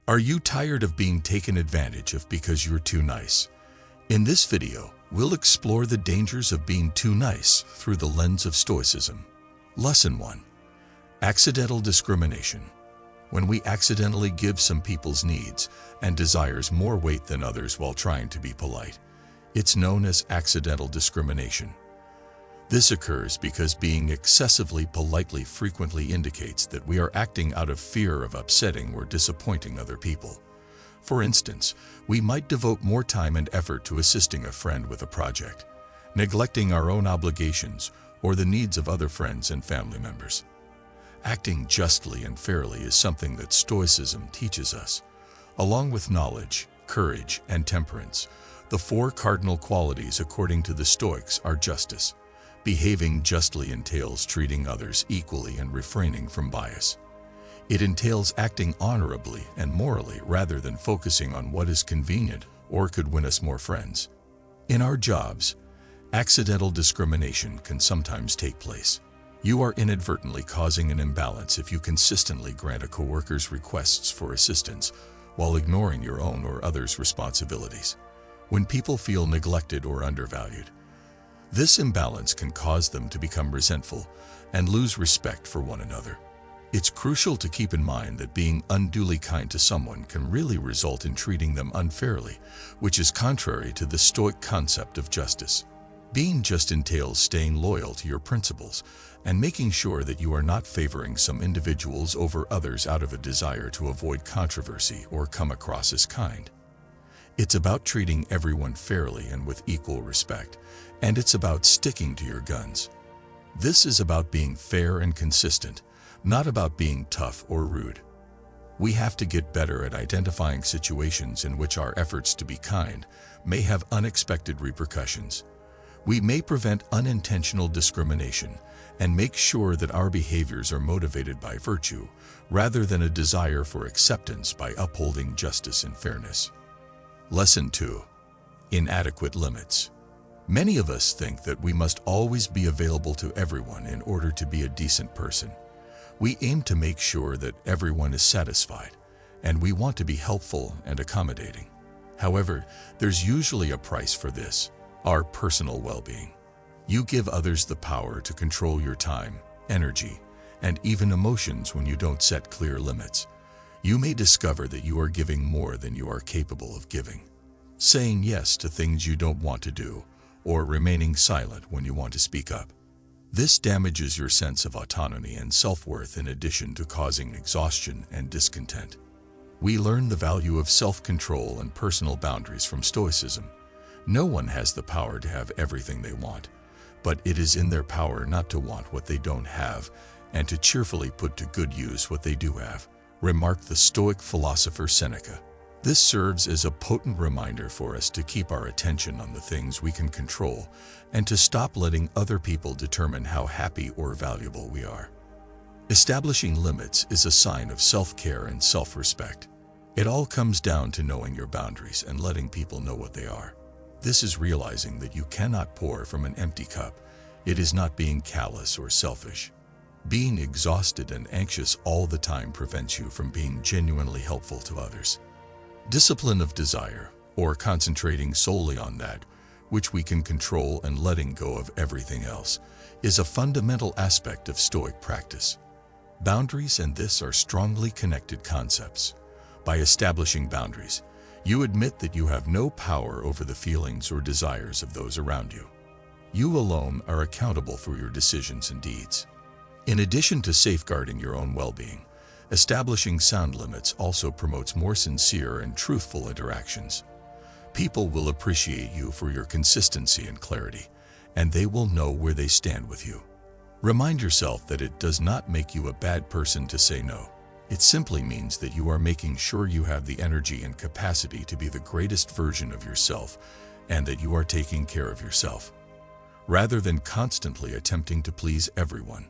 Are you tired of being taken advantage of because you're too nice? In this video, we'll explore the dangers of being too nice through the lens of Stoicism. Lesson 1. Accidental discrimination. When we accidentally give some people's needs and desires more weight than others while trying to be polite, it's known as accidental discrimination. This occurs because being excessively politely frequently indicates that we are acting out of fear of upsetting or disappointing other people. For instance, we might devote more time and effort to assisting a friend with a project, neglecting our own obligations or the needs of other friends and family members. Acting justly and fairly is something that Stoicism teaches us. Along with knowledge, courage, and temperance, the four cardinal qualities according to the Stoics are justice. Behaving justly entails treating others equally and refraining from bias. It entails acting honorably and morally rather than focusing on what is convenient or could win us more friends. In our jobs, accidental discrimination can sometimes take place. You are inadvertently causing an imbalance if you consistently grant a coworker's requests for assistance while ignoring your own or others' responsibilities. When people feel neglected or undervalued, this imbalance can cause them to become resentful and lose respect for one another. It's crucial to keep in mind that being unduly kind to someone can really result in treating them unfairly, which is contrary to the Stoic concept of justice. Being just entails staying loyal to your principles and making sure that you are not favoring some individuals over others out of a desire to avoid controversy or come across as kind. It's about treating everyone fairly and with equal respect, and it's about sticking to your guns. This is about being fair and consistent, not about being tough or rude. We have to get better at identifying situations in which our efforts to be kind may have unexpected repercussions. We may prevent unintentional discrimination and make sure that our behaviors are motivated by virtue rather than a desire for acceptance by upholding justice and fairness. Lesson 2. Inadequate limits. Many of us think that we must always be available to everyone in order to be a decent person. We aim to make sure that everyone is satisfied, and we want to be helpful and accommodating. However, there's usually a price for this: our personal well-being. You give others the power to control your time, energy, and even emotions when you don't set clear limits. You may discover that you are giving more than you are capable of giving, saying yes to things you don't want to do, or remaining silent when you want to speak up. This damages your sense of autonomy and self-worth in addition to causing exhaustion and discontent. We learn the value of self-control and personal boundaries from Stoicism. No one has the power to have everything they want, but it is in their power not to want what they don't have and to cheerfully put to good use what they do have, remarked the Stoic philosopher Seneca. This serves as a potent reminder for us to keep our attention on the things we can control and to stop letting other people determine how happy or valuable we are. Establishing limits is a sign of self-care and self-respect. It all comes down to knowing your boundaries and letting people know what they are. This is realizing that you cannot pour from an empty cup. It is not being callous or selfish. Being exhausted and anxious all the time prevents you from being genuinely helpful to others. Discipline of desire, or concentrating solely on that which we can control and letting go of everything else, is a fundamental aspect of Stoic practice. Boundaries and this are strongly connected concepts. By establishing boundaries, you admit that you have no power over the feelings or desires of those around you. You alone are accountable for your decisions and deeds. In addition to safeguarding your own well-being, establishing sound limits also promotes more sincere and truthful interactions. People will appreciate you for your consistency and clarity, and they will know where they stand with you. Remind yourself that it does not make you a bad person to say no. It simply means that you are making sure you have the energy and capacity to be the greatest version of yourself and that you are taking care of yourself. Rather than constantly attempting to please everyone,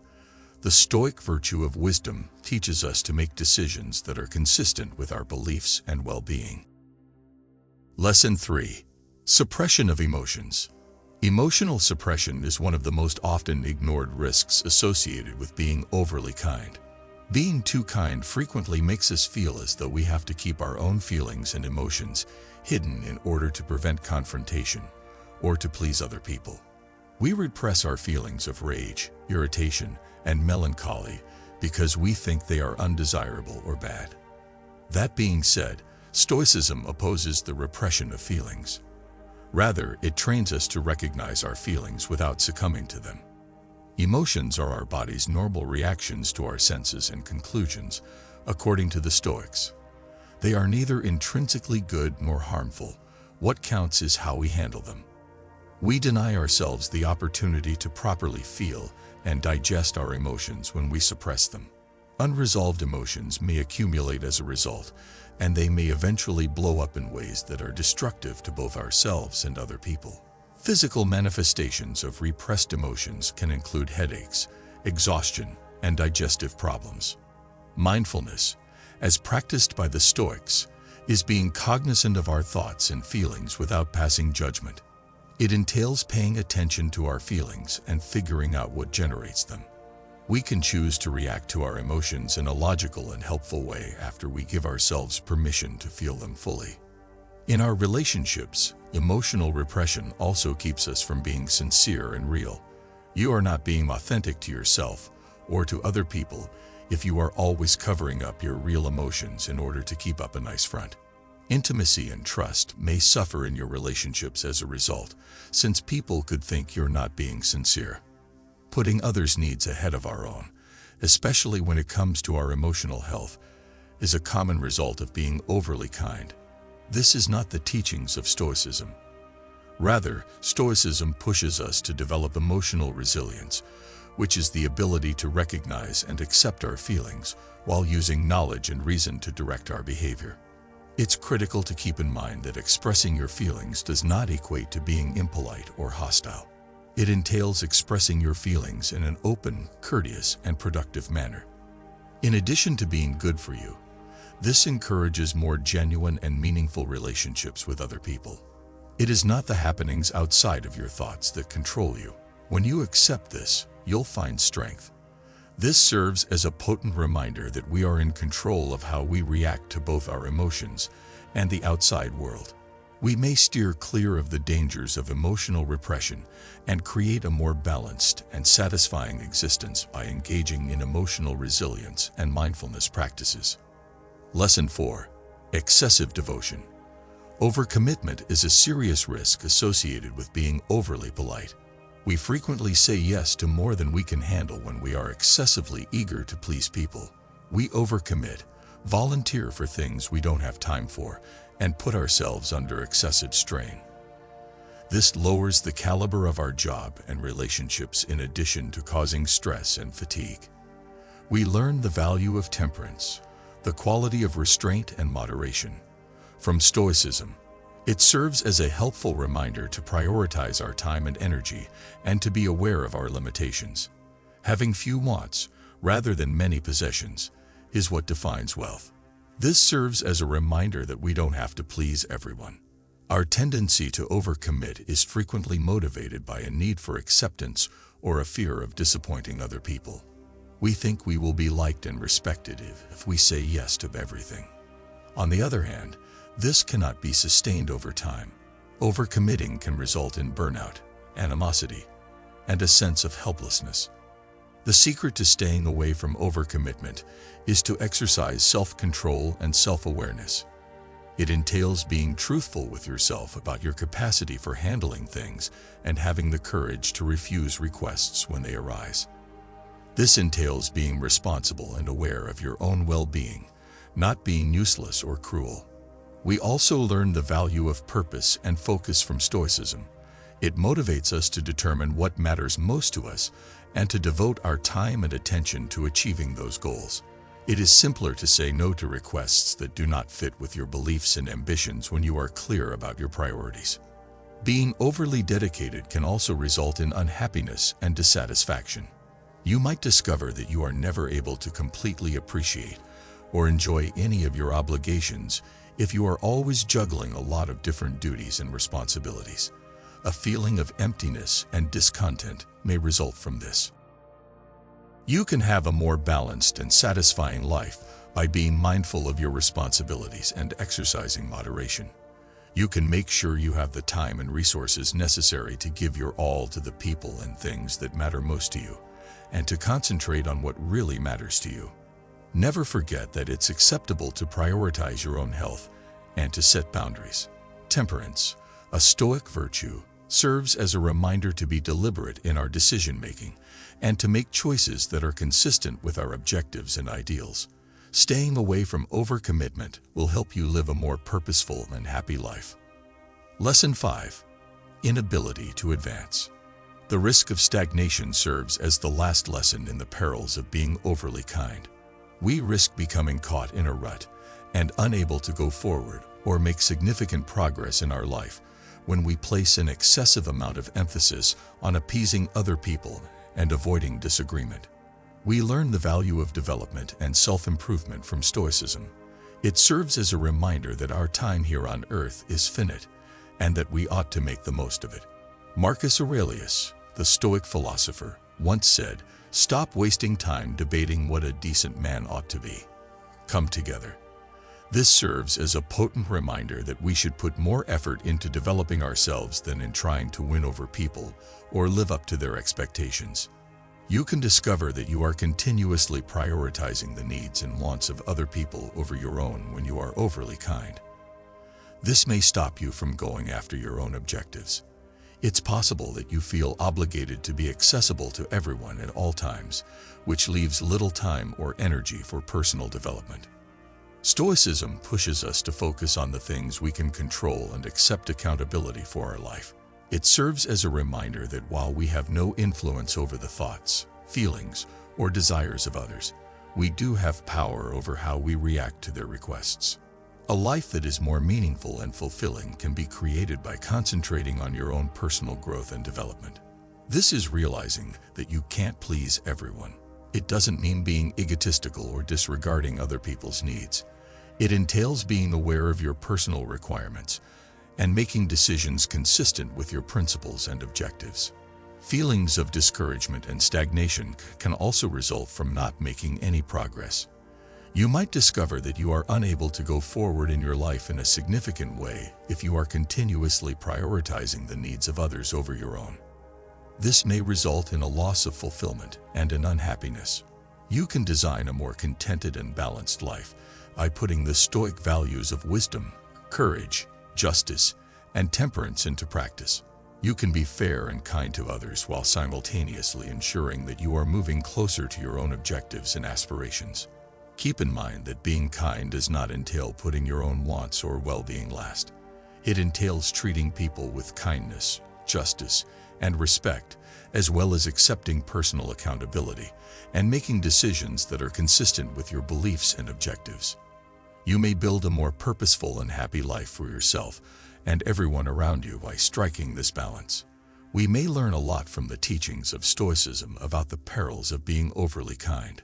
the Stoic virtue of wisdom teaches us to make decisions that are consistent with our beliefs and well-being. Lesson 3. Suppression of emotions. Emotional suppression is one of the most often ignored risks associated with being overly kind. Being too kind frequently makes us feel as though we have to keep our own feelings and emotions hidden in order to prevent confrontation or to please other people. We repress our feelings of rage, irritation, and melancholy because we think they are undesirable or bad. That being said, Stoicism opposes the repression of feelings. Rather, it trains us to recognize our feelings without succumbing to them. Emotions are our body's normal reactions to our senses and conclusions, according to the Stoics. They are neither intrinsically good nor harmful. What counts is how we handle them. We deny ourselves the opportunity to properly feel and digest our emotions when we suppress them. Unresolved emotions may accumulate as a result, and they may eventually blow up in ways that are destructive to both ourselves and other people. Physical manifestations of repressed emotions can include headaches, exhaustion, and digestive problems. Mindfulness, as practiced by the Stoics, is being cognizant of our thoughts and feelings without passing judgment. It entails paying attention to our feelings and figuring out what generates them. We can choose to react to our emotions in a logical and helpful way after we give ourselves permission to feel them fully. In our relationships, emotional repression also keeps us from being sincere and real. You are not being authentic to yourself or to other people if you are always covering up your real emotions in order to keep up a nice front. Intimacy and trust may suffer in your relationships as a result, since people could think you're not being sincere. Putting others' needs ahead of our own, especially when it comes to our emotional health, is a common result of being overly kind. This is not the teachings of Stoicism. Rather, Stoicism pushes us to develop emotional resilience, which is the ability to recognize and accept our feelings while using knowledge and reason to direct our behavior. It's critical to keep in mind that expressing your feelings does not equate to being impolite or hostile. It entails expressing your feelings in an open, courteous, and productive manner. In addition to being good for you, this encourages more genuine and meaningful relationships with other people. It is not the happenings outside of your thoughts that control you. When you accept this, you'll find strength. This serves as a potent reminder that we are in control of how we react to both our emotions and the outside world. We may steer clear of the dangers of emotional repression and create a more balanced and satisfying existence by engaging in emotional resilience and mindfulness practices. Lesson 4. Excessive devotion. Overcommitment is a serious risk associated with being overly polite. We frequently say yes to more than we can handle when we are excessively eager to please people. We overcommit, volunteer for things we don't have time for, and put ourselves under excessive strain. This lowers the caliber of our job and relationships in addition to causing stress and fatigue. We learn the value of temperance, the quality of restraint and moderation, from Stoicism. It serves as a helpful reminder to prioritize our time and energy and to be aware of our limitations. Having few wants, rather than many possessions, is what defines wealth. This serves as a reminder that we don't have to please everyone. Our tendency to overcommit is frequently motivated by a need for acceptance or a fear of disappointing other people. We think we will be liked and respected if we say yes to everything. On the other hand, this cannot be sustained over time. Overcommitting can result in burnout, animosity, and a sense of helplessness. The secret to staying away from overcommitment is to exercise self-control and self-awareness. It entails being truthful with yourself about your capacity for handling things and having the courage to refuse requests when they arise. This entails being responsible and aware of your own well-being, not being useless or cruel. We also learn the value of purpose and focus from Stoicism. It motivates us to determine what matters most to us and to devote our time and attention to achieving those goals. It is simpler to say no to requests that do not fit with your beliefs and ambitions when you are clear about your priorities. Being overly dedicated can also result in unhappiness and dissatisfaction. You might discover that you are never able to completely appreciate or enjoy any of your obligations if you are always juggling a lot of different duties and responsibilities. A feeling of emptiness and discontent may result from this. You can have a more balanced and satisfying life by being mindful of your responsibilities and exercising moderation. You can make sure you have the time and resources necessary to give your all to the people and things that matter most to you, and to concentrate on what really matters to you. Never forget that it's acceptable to prioritize your own health and to set boundaries. Temperance, a Stoic virtue, serves as a reminder to be deliberate in our decision-making and to make choices that are consistent with our objectives and ideals. Staying away from overcommitment will help you live a more purposeful and happy life. Lesson 5. Inability to advance. The risk of stagnation serves as the last lesson in the perils of being overly kind. We risk becoming caught in a rut and unable to go forward or make significant progress in our life when we place an excessive amount of emphasis on appeasing other people and avoiding disagreement. We learn the value of development and self-improvement from Stoicism. It serves as a reminder that our time here on earth is finite and that we ought to make the most of it. Marcus Aurelius, the Stoic philosopher, once said, "Stop wasting time debating what a decent man ought to be. Come together." This serves as a potent reminder that we should put more effort into developing ourselves than in trying to win over people or live up to their expectations. You can discover that you are continuously prioritizing the needs and wants of other people over your own when you are overly kind. This may stop you from going after your own objectives. It's possible that you feel obligated to be accessible to everyone at all times, which leaves little time or energy for personal development. Stoicism pushes us to focus on the things we can control and accept accountability for our life. It serves as a reminder that while we have no influence over the thoughts, feelings, or desires of others, we do have power over how we react to their requests. A life that is more meaningful and fulfilling can be created by concentrating on your own personal growth and development. This is realizing that you can't please everyone. It doesn't mean being egotistical or disregarding other people's needs. It entails being aware of your personal requirements and making decisions consistent with your principles and objectives. Feelings of discouragement and stagnation can also result from not making any progress. You might discover that you are unable to go forward in your life in a significant way if you are continuously prioritizing the needs of others over your own. This may result in a loss of fulfillment and an unhappiness. You can design a more contented and balanced life by putting the Stoic values of wisdom, courage, justice, and temperance into practice. You can be fair and kind to others while simultaneously ensuring that you are moving closer to your own objectives and aspirations. Keep in mind that being kind does not entail putting your own wants or well-being last. It entails treating people with kindness, justice, and respect, as well as accepting personal accountability and making decisions that are consistent with your beliefs and objectives. You may build a more purposeful and happy life for yourself and everyone around you by striking this balance. We may learn a lot from the teachings of Stoicism about the perils of being overly kind.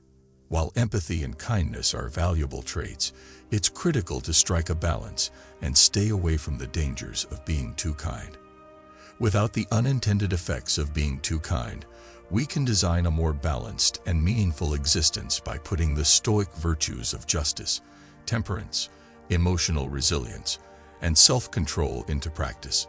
While empathy and kindness are valuable traits, it's critical to strike a balance and stay away from the dangers of being too kind. Without the unintended effects of being too kind, we can design a more balanced and meaningful existence by putting the Stoic virtues of justice, temperance, emotional resilience, and self-control into practice.